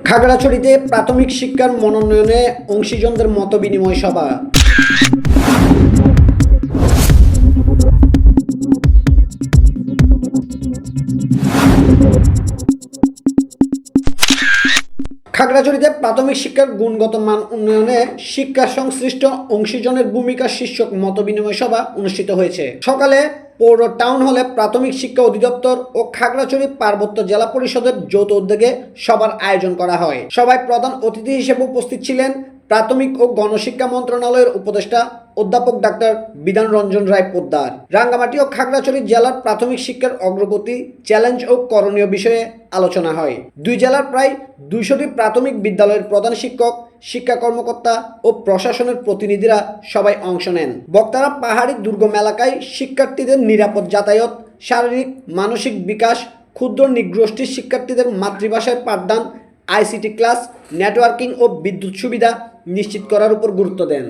খাগড়াছড়িতে প্রাথমিক শিক্ষার মনোনয়নে অংশীজনদের মতবিনিময় সভা। খাগড়াছড়িতে প্রাথমিক শিক্ষার গুণগত মান উন্নয়নে শিক্ষা সংশ্লিষ্ট অংশীজনের ভূমিকা শীর্ষক মতবিনিময় সভা অনুষ্ঠিত হয়েছে। সকালে পৌর টাউন হলে প্রাথমিক শিক্ষা অধিদপ্তর ও খাগড়াছড়ি পার্বত্য জেলা পরিষদের যৌথ উদ্যোগে সভার আয়োজন করা হয়। সভায় প্রধান অতিথি হিসেবে উপস্থিত ছিলেন প্রাথমিক ও গণশিক্ষা মন্ত্রণালয়ের উপদেষ্টা অধ্যাপক ডাক্তার বিধান রঞ্জন রায় পোদ্দার। রাঙ্গামাটি ও খাগড়াছড়ি জেলার প্রাথমিক শিক্ষার অগ্রগতি, চ্যালেঞ্জ ও করণীয় বিষয়ে আলোচনা হয়। দুই জেলার প্রায় 200টি প্রাথমিক বিদ্যালয়ের প্রধান শিক্ষক, শিক্ষা কর্মকর্তা ও প্রশাসনের প্রতিনিধিরা সবাই অংশ নেন। বক্তারা পাহাড়ি দুর্গম এলাকায় শিক্ষার্থীদের নিরাপদ যাতায়াত, শারীরিক মানসিক বিকাশ, ক্ষুদ্র নিগোষ্ঠীর শিক্ষার্থীদের মাতৃভাষায় পাঠদান, আইসিটি ক্লাস, নেটওয়ার্কিং ও বিদ্যুৎ সুবিধা নিশ্চিত করার উপর গুরুত্ব দেন।